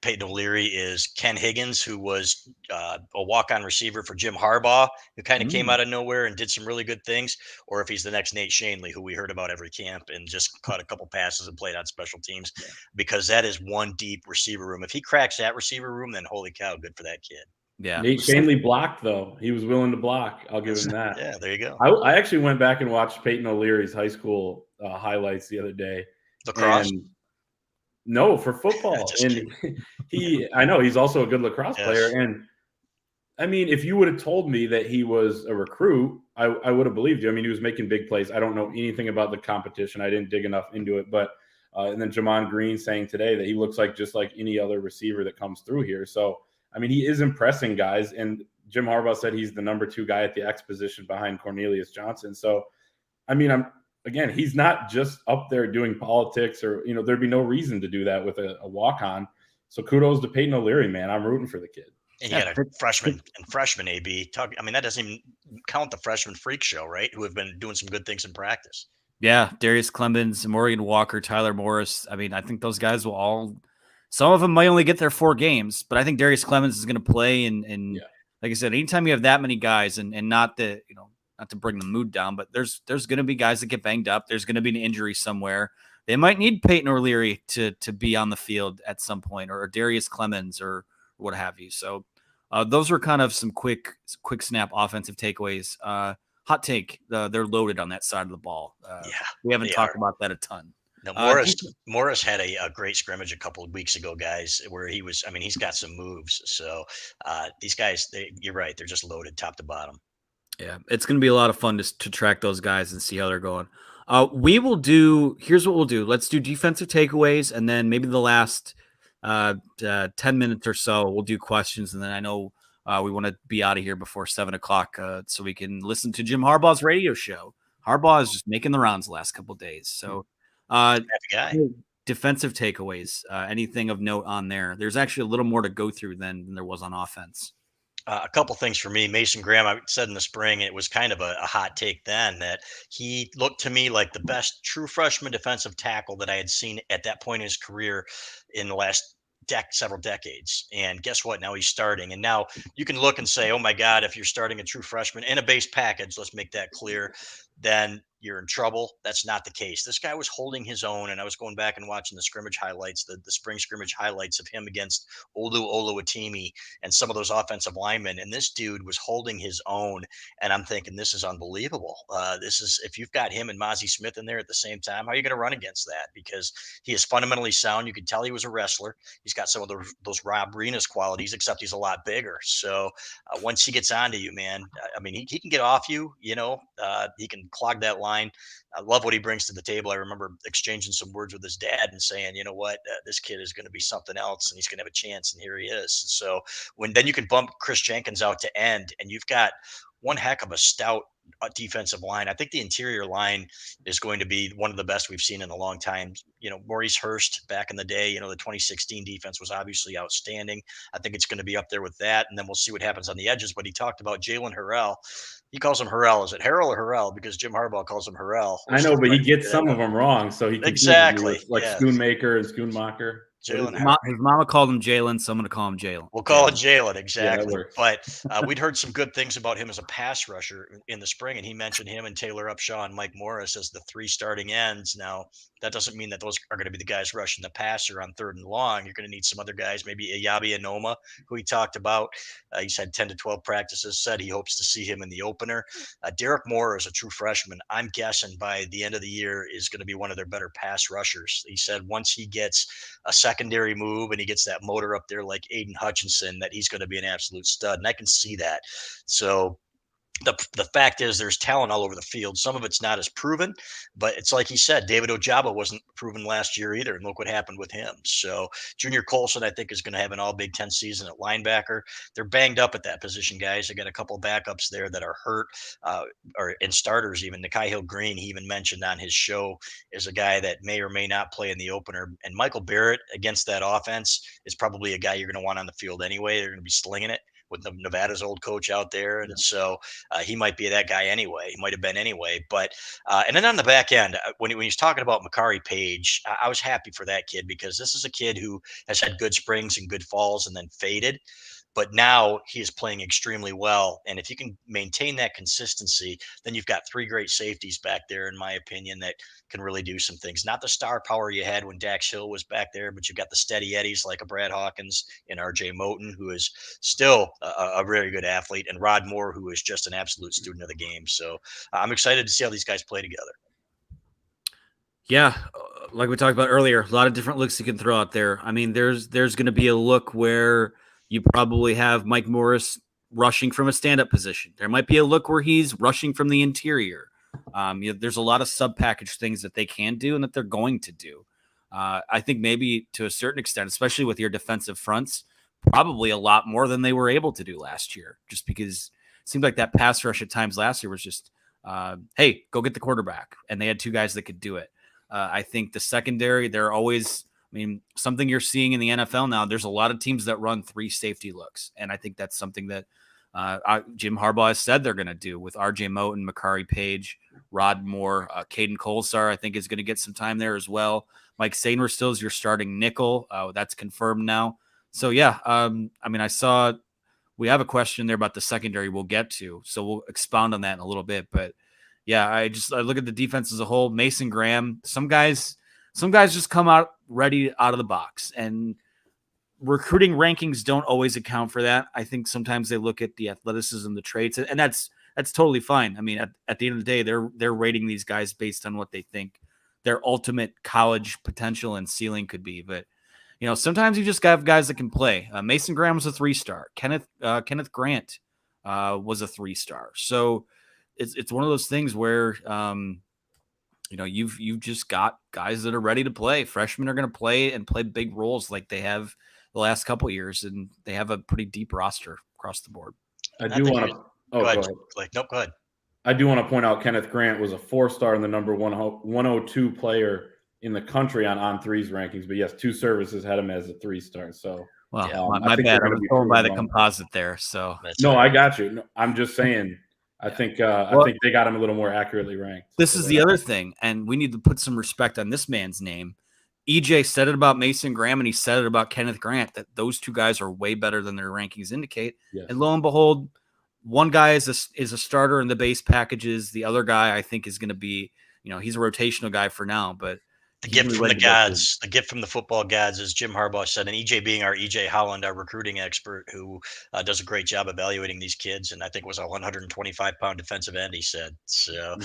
Peyton O'Leary is Ken Higgins, who was a walk-on receiver for Jim Harbaugh, who kind of came out of nowhere and did some really good things, or if he's the next Nate Shanley, who we heard about every camp and just caught a couple passes and played on special teams, because that is one deep receiver room. If he cracks that receiver room, then holy cow, good for that kid. Yeah, Nate Shanley blocked, though. He was willing to block. I'll give him that. Yeah, there you go. I actually went back and watched Peyton O'Leary's high school highlights the other day. Lacrosse? No, for football. And I know he's also a good lacrosse player. And I mean, if you would have told me that he was a recruit, I would have believed you. I mean, he was making big plays. I don't know anything about the competition. I didn't dig enough into it. But and then Jamon Green saying today that he looks like just like any other receiver that comes through here. So, I mean, he is impressing guys. And Jim Harbaugh said he's the number 2 guy at the X position behind Cornelius Johnson. So, I mean, he's not just up there doing politics or, there'd be no reason to do that with a walk-on. So kudos to Peyton O'Leary, man. I'm rooting for the kid. And you got a freshman AB. That doesn't even count the freshman freak show, right? Who have been doing some good things in practice. Yeah. Darius Clemens, Morgan Walker, Tyler Morris. I mean, I think those guys will all, some of them might only get their 4 games, but I think Darius Clemens is going to play. And like I said, anytime you have that many guys and not the, not to bring the mood down, but there's going to be guys that get banged up. There's going to be an injury somewhere. They might need Peyton O'Leary to be on the field at some point, or Darius Clemens or what have you. So Those are kind of some quick snap offensive takeaways. Hot take, they're loaded on that side of the ball. We haven't talked about that a ton. No, Morris had a great scrimmage a couple of weeks ago, guys, where he's got some moves. So these guys, you're right. They're just loaded top to bottom. Yeah, it's going to be a lot of fun to track those guys and see how they're going. Here's what we'll do. Let's do defensive takeaways, and then maybe the last 10 minutes or so, we'll do questions. And then I know we want to be out of here before 7:00 so we can listen to Jim Harbaugh's radio show. Harbaugh is just making the rounds the last couple of days. So defensive takeaways, anything of note on there? There's actually a little more to go through than there was on offense. A couple things for me. Mason Graham, I said in the spring, it was kind of a hot take then that he looked to me like the best true freshman defensive tackle that I had seen at that point in his career in the last several decades. And guess what? Now he's starting. And now you can look and say, oh my God, if you're starting a true freshman in a base package, let's make that clear, then you're in trouble. That's not the case. This guy was holding his own, and I was going back and watching the scrimmage highlights, the spring scrimmage highlights of him against Olu Oluwatimi and some of those offensive linemen, and this dude was holding his own. And I'm thinking, this is unbelievable. If you've got him and Mozzie Smith in there at the same time, how are you going to run against that? Because he is fundamentally sound. You can tell he was a wrestler. He's got some of those Rob Renas qualities, except he's a lot bigger. So once he gets onto you, man, he can get off you. He can clog that line. I love what he brings to the table. I remember exchanging some words with his dad and saying, you know what, this kid is going to be something else and he's going to have a chance. And here he is. So then you can bump Chris Jenkins out to end, and you've got one heck of a stout defensive line. I think the interior line is going to be one of the best we've seen in a long time. Maurice Hurst back in the day, the 2016 defense was obviously outstanding. I think it's going to be up there with that. And then we'll see what happens on the edges. But he talked about Jalen Harrell. He calls him Harrell. Is it Harrell or Harrell? Because Jim Harbaugh calls him Harrell. I know, but he gets some of them wrong. So he exactly like Schoonmaker and Schoonmacher. His mama called him Jalen, so I'm going to call him Jalen. We'll call it Jalen, exactly. Yeah, but we'd heard some good things about him as a pass rusher in the spring, and he mentioned him and Taylor Upshaw and Mike Morris as the three starting ends. Now, that doesn't mean that those are going to be the guys rushing the passer on 3rd and long. You're going to need some other guys, maybe Ayabi Anoma, who he talked about. He's had 10 to 12 practices, said he hopes to see him in the opener. Derek Moore is a true freshman. I'm guessing by the end of the year is going to be one of their better pass rushers. He said once he gets a secondary move and he gets that motor up there like Aiden Hutchinson, that he's going to be an absolute stud. And I can see that. So the fact is there's talent all over the field. Some of it's not as proven, but it's like he said, David Ojabo wasn't proven last year either. And look what happened with him. So Junior Colson, I think, is going to have an all Big Ten season at linebacker. They're banged up at that position, guys. They got a couple of backups there that are hurt or in starters. Even Nikhai Hill-Green, he even mentioned on his show, is a guy that may or may not play in the opener. And Michael Barrett against that offense is probably a guy you're going to want on the field anyway. They're going to be slinging it with Nevada's old coach out there. And so he might be that guy anyway. He might have been anyway. But and then on the back end, when he's talking about Makari Page, I was happy for that kid, because this is a kid who has had good springs and good falls and then faded. But now he is playing extremely well. And if you can maintain that consistency, then you've got three great safeties back there, in my opinion, that can really do some things. Not the star power you had when Dax Hill was back there, but you've got the steady eddies like a Brad Hawkins and RJ Moten, who is still a very good athlete, and Rod Moore, who is just an absolute student of the game. So I'm excited to see how these guys play together. Yeah, like we talked about earlier, a lot of different looks you can throw out there. I mean, there's going to be a look where you probably have Mike Morris rushing from a stand-up position. There might be a look where he's rushing from the interior. There's a lot of sub-package things that they can do and that they're going to do. I think maybe to a certain extent, especially with your defensive fronts, probably a lot more than they were able to do last year, just because it seemed like that pass rush at times last year was just, hey, go get the quarterback. And they had two guys that could do it. I think the secondary, they're always – something you're seeing in the NFL now, there's a lot of teams that run three safety looks. And I think that's something that Jim Harbaugh has said they're going to do with RJ Moten, Makari Page, Rod Moore, Caden Colsar, I think is going to get some time there as well. Mike Sainer still is your starting nickel. That's confirmed now. So, yeah, I saw we have a question there about the secondary we'll get to. So we'll expound on that in a little bit. But, yeah, I look at the defense as a whole. Mason Graham, some guys just come out ready out of the box. And recruiting rankings don't always account for that. I think sometimes they look at the athleticism, the traits, and that's totally fine. I mean, at the end of the day, they're rating these guys based on what they think their ultimate college potential and ceiling could be. But sometimes you just have guys that can play. Mason Graham was a 3-star. Kenneth Grant was a 3-star. So it's one of those things where you've just got guys that are ready to play. Freshmen are going to play and play big roles like they have the last couple of years, and they have a pretty deep roster across the board. I do want to. Oh, go ahead. Nope, go ahead. I do want to point out Kenneth Grant was a 4-star and the number 102 player in the country on On3's rankings. But yes, 2 services had him as a 3-star. So, my bad. I was going by the composite there. So I got you. No, I'm just saying. I think they got him a little more accurately ranked. This is the other thing, and we need to put some respect on this man's name. EJ said it about Mason Graham, and he said it about Kenneth Grant, that those 2 guys are way better than their rankings indicate. Yes. And lo and behold, one guy is a starter in the base packages. The other guy, I think, is going to be, he's a rotational guy for now, but the gift from the gods, the gift from the football gods, as Jim Harbaugh said, and EJ being our EJ Holland, our recruiting expert, who does a great job evaluating these kids, and I think was a 125-pound defensive end, he said. So,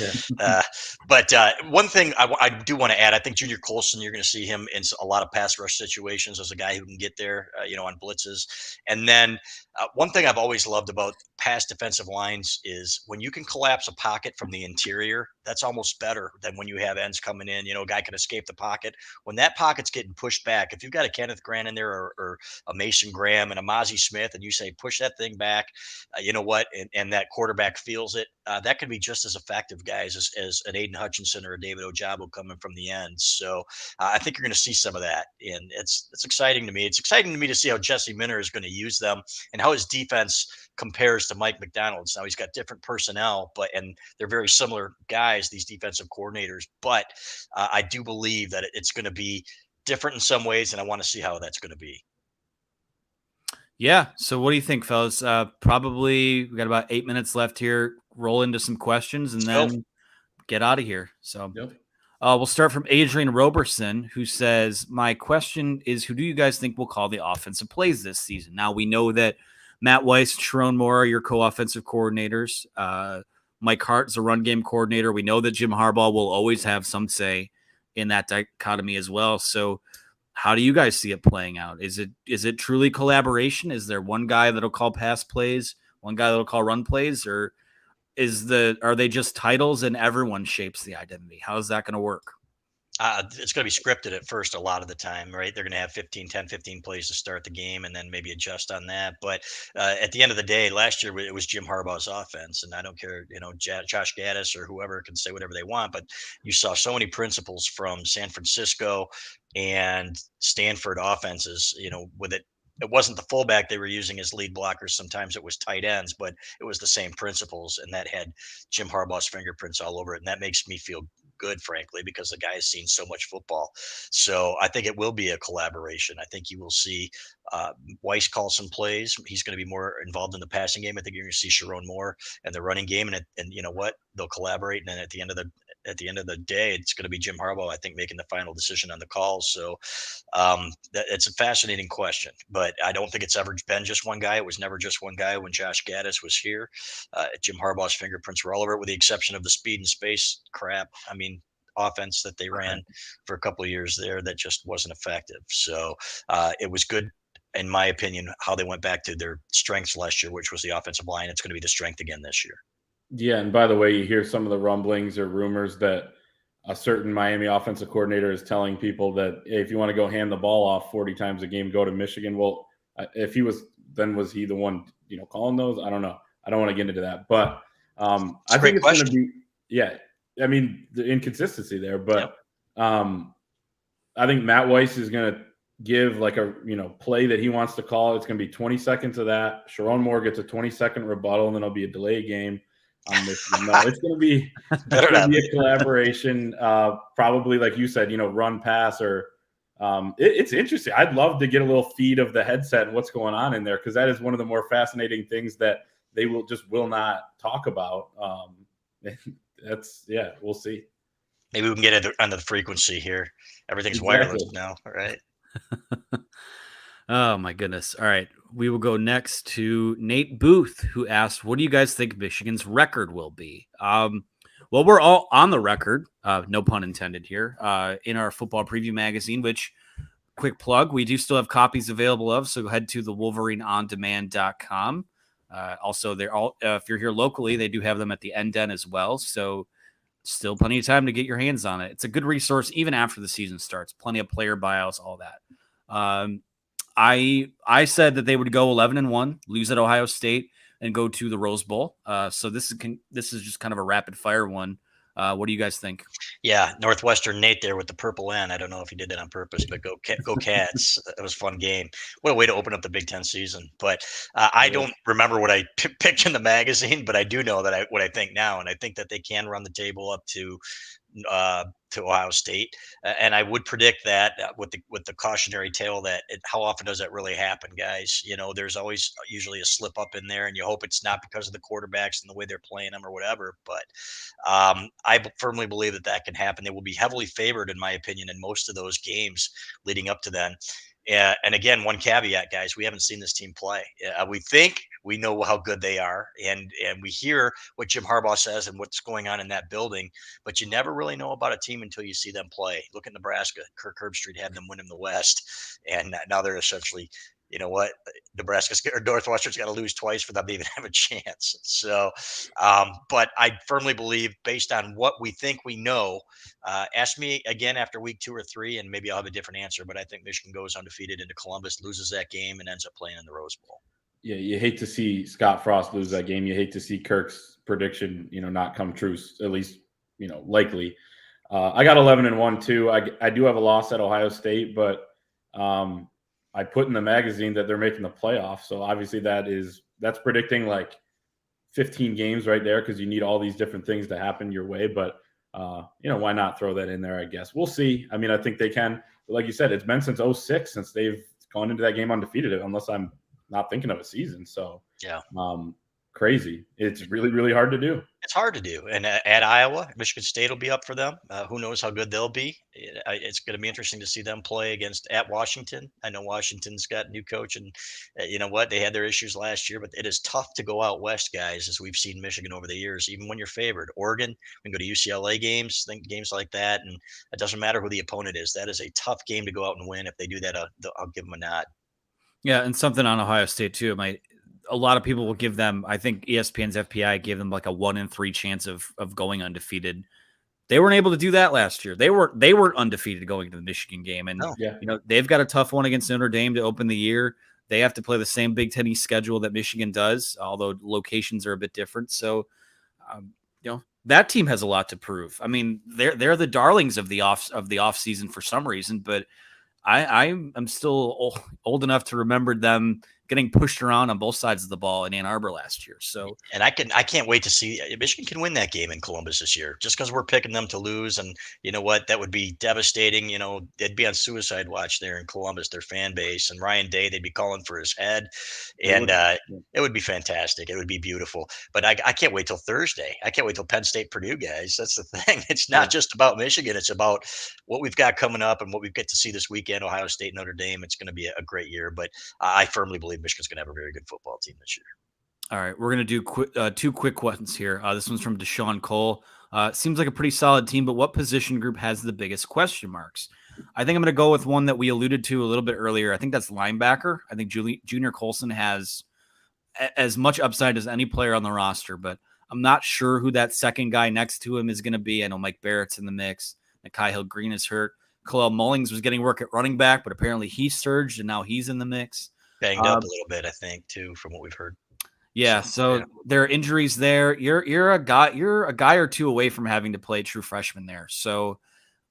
but one thing I do want to add, I think Junior Colson, you're going to see him in a lot of pass rush situations as a guy who can get there, on blitzes. And then one thing I've always loved about pass defensive lines is when you can collapse a pocket from the interior, that's almost better than when you have ends coming in. A guy can escape the pocket. When that pocket's getting pushed back, if you've got a Kenneth Grant in there or a Mason Graham and a Mozzie Smith, and you say, push that thing back, you know what? And that quarterback feels it. That can be just as effective, guys, as an Aiden Hutchinson or a David Ojabo coming from the end. So I think you're going to see some of that. And it's exciting to me. It's exciting to me to see how Jesse Minter is going to use them and how his defense compares to Mike McDonald's. Now he's got different personnel, and they're very similar guys, these defensive coordinators. But I do believe that it's going to be different in some ways, and I want to see how that's going to be. Yeah. So what do you think, fellas? Probably we got about 8 minutes left here. Roll into some questions and then get out of here. So we'll start from Adrian Roberson, who says, my question is, who do you guys think will call the offensive plays this season? Now we know that Matt Weiss and Sharon Moore are your co-offensive coordinators. Mike Hart is a run game coordinator. We know that Jim Harbaugh will always have some say in that dichotomy as well. So how do you guys see it playing out? Is it truly collaboration? Is there one guy that'll call pass plays, one guy that'll call run plays, or are they just titles and everyone shapes the identity? How is that going to work? It's going to be scripted at first a lot of the time, right? They're going to have 15 plays to start the game and then maybe adjust on that. But at the end of the day, last year it was Jim Harbaugh's offense. And I don't care, Josh Gaddis or whoever can say whatever they want, but you saw so many principles from San Francisco and Stanford offenses, with it. It wasn't the fullback they were using as lead blockers. Sometimes it was tight ends, but it was the same principles. And that had Jim Harbaugh's fingerprints all over it. And that makes me feel good, frankly, because the guy has seen so much football. So I think it will be a collaboration. I think you will see Weiss call some plays. He's going to be more involved in the passing game. I think you're going to see Sharon Moore and the running game. And you know what? They'll collaborate. And then at the end of the day, it's going to be Jim Harbaugh, I think, making the final decision on the calls. So it's a fascinating question, but I don't think it's ever been just one guy. It was never just one guy when Josh Gaddis was here. Jim Harbaugh's fingerprints were all over it, with the exception of the speed and space crap. I mean, offense that they ran for a couple of years there that just wasn't effective. So it was good, in my opinion, how they went back to their strengths last year, which was the offensive line. It's going to be the strength again this year. Yeah, and by the way, you hear some of the rumblings or rumors that a certain Miami offensive coordinator is telling people that, hey, if you want to go hand the ball off 40 times a game, go to Michigan. Well, if he was, then was he the one, calling those? I don't know. I don't want to get into that, but I think it's going to be, I mean, the inconsistency there, but I think Matt Weiss is going to give like a, play that he wants to call. It's going to be 20 seconds of that. Sharon Moore gets a 20-second rebuttal, and then it'll be a delay game on Michigan. No, it's going to be a collaboration. Probably, like you said, run, pass, or it's interesting. I'd love to get a little feed of the headset and what's going on in there, because that is one of the more fascinating things that they will not talk about. We'll see. Maybe we can get it under the frequency here. Everything's wireless now, all right? Oh my goodness. All right. We will go next to Nate Booth, who asked, what do you guys think Michigan's record will be? Well, we're all on the record, no pun intended here, in our football preview magazine, which, quick plug, we do still have copies available of, so head to the wolverineondemand.com. Also, they're all if you're here locally, they do have them at the NDEN as well, so still plenty of time to get your hands on it. It's a good resource even after the season starts. Plenty of player buyouts, all that. I said that they would go 11-1, lose at Ohio State, and go to the Rose Bowl. So this is just kind of a rapid fire one. What do you guys think? Yeah, Northwestern Nate there with the purple N. I don't know if he did that on purpose, but go Cats! That was a fun game. What a way to open up the Big Ten season. But I don't remember what I picked in the magazine, but I do know that what I think now, and I think that they can run the table up to Ohio State, and I would predict that with the cautionary tale that how often does that really happen, guys? There's always usually a slip up in there, and you hope it's not because of the quarterbacks and the way they're playing them or whatever. But I firmly believe that can happen. They will be heavily favored, in my opinion, in most of those games leading up to then. And again, one caveat, guys, we haven't seen this team play. We think we know how good they are, and we hear what Jim Harbaugh says and what's going on in that building, but you never really know about a team until you see them play. Look at Nebraska. Kirk Herbstreit had them win in the West, and now they're essentially, you know what, Nebraska's or Northwestern's got to lose twice for them to even have a chance. So, but I firmly believe, based on what we think we know, ask me again after week 2 or 3, and maybe I'll have a different answer. But I think Michigan goes undefeated into Columbus, loses that game, and ends up playing in the Rose Bowl. Yeah, you hate to see Scott Frost lose that game. You hate to see Kirk's prediction, not come true. At least, likely. I got 11-1 too. I do have a loss at Ohio State, but I put in the magazine that they're making the playoffs. So obviously that's predicting like 15 games right there, because you need all these different things to happen your way. But why not throw that in there? I guess we'll see. I mean, I think they can. But like you said, it's been since 2006 since they've gone into that game undefeated, unless I'm not thinking of a season. So yeah, crazy. It's really, really hard to do. It's hard to do. And at Iowa, Michigan State will be up for them. Who knows how good they'll be? It's going to be interesting to see them play at Washington. I know Washington's got a new coach, and you know what? They had their issues last year, but it is tough to go out west, guys, as we've seen Michigan over the years, even when you're favored. Oregon, we can go to UCLA games, games like that, and it doesn't matter who the opponent is. That is a tough game to go out and win. If they do that, I'll give them a nod. Yeah, and something on Ohio State too. A lot of people will give them, I think ESPN's FPI gave them like a 1 in 3 chance of going undefeated. They weren't able to do that last year. They weren't undefeated going to the Michigan game. And, they've got a tough one against Notre Dame to open the year. They have to play the same Big Ten East schedule that Michigan does, although locations are a bit different. So, that team has a lot to prove. I mean, they're the darlings of the off season for some reason, but I'm still old enough to remember them getting pushed around on both sides of the ball in Ann Arbor last year. So, and I can't wait to see Michigan can win that game in Columbus this year, just because we're picking them to lose. And you know what, that would be devastating. They'd be on suicide watch there in Columbus, their fan base, and Ryan Day, they'd be calling for his head, and it would be fantastic. It would be beautiful. But I can't wait till Thursday. I can't wait till Penn State Purdue, guys. That's the thing. It's not just about Michigan. It's about what we've got coming up and what we get to see this weekend. Ohio State, Notre Dame. It's going to be a great year. But I firmly believe Michigan's going to have a very good football team this year. All right, we're going to do two quick ones here. This one's from Deshaun Cole. Seems like a pretty solid team, but what position group has the biggest question marks? I think I'm going to go with one that we alluded to a little bit earlier. I think that's linebacker. I think Junior Colson has as much upside as any player on the roster, but I'm not sure who that second guy next to him is going to be. I know Mike Barrett's in the mix. Nakai Hill-Green is hurt. Khalil Mullings was getting work at running back, but apparently he surged, and now he's in the mix. Banged up a little bit, I think, too, from what we've heard. Yeah, so there are injuries there. You're a guy or two away from having to play true freshman there. So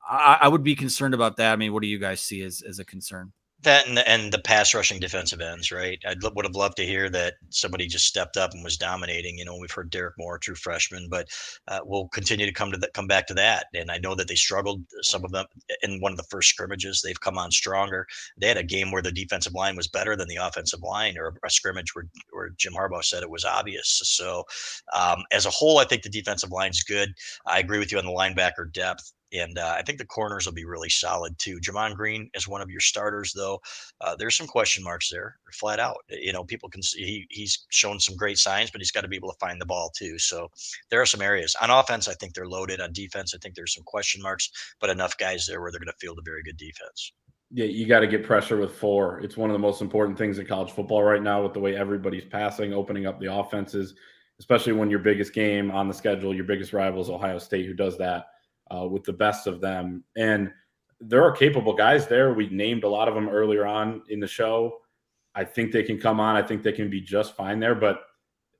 I would be concerned about that. I mean, what do you guys see as a concern? That and the pass rushing defensive ends, right? Would have loved to hear that somebody just stepped up and was dominating. We've heard Derek Moore, true freshman, but we'll continue to come back to that. And I know that they struggled, some of them, in one of the first scrimmages. They've come on stronger. They had a game where the defensive line was better than the offensive line, or a scrimmage where Jim Harbaugh said it was obvious. So as a whole, I think the defensive line's good. I agree with you on the linebacker depth. And I think the corners will be really solid too. Jamon Green is one of your starters, though. There's some question marks there, flat out. People can see he's shown some great signs, but he's got to be able to find the ball too. So there are some areas on offense. I think they're loaded. On defense, I think there's some question marks, but enough guys there where they're going to field a very good defense. Yeah, you got to get pressure with 4. It's one of the most important things in college football right now with the way everybody's passing, opening up the offenses, especially when your biggest game on the schedule, your biggest rival is Ohio State, who does that with the best of them. And there are capable guys there. We named a lot of them earlier on in the show. I think they can come on. I think they can be just fine there, but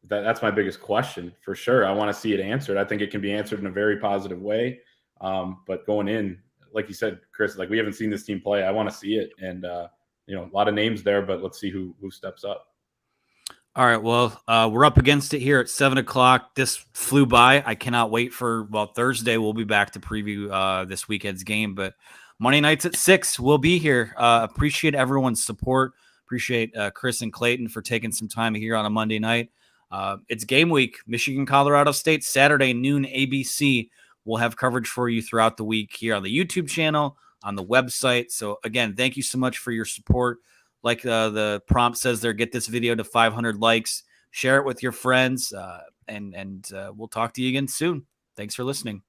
that's my biggest question for sure. I want to see it answered. I think it can be answered in a very positive way. But going in, like you said, Chris, like we haven't seen this team play. I want to see it. And, a lot of names there, but let's see who steps up. All right. Well, we're up against it here at 7:00. This flew by. I cannot wait for, Thursday. We'll be back to preview this weekend's game, but Monday nights at 6, we'll be here. Appreciate everyone's support. Appreciate Chris and Clayton for taking some time here on a Monday night. It's game week, Michigan, Colorado State, Saturday, noon ABC. We'll have coverage for you throughout the week here on the YouTube channel, on the website. So again, thank you so much for your support. Like the prompt says there, get this video to 500 likes, share it with your friends, and we'll talk to you again soon. Thanks for listening.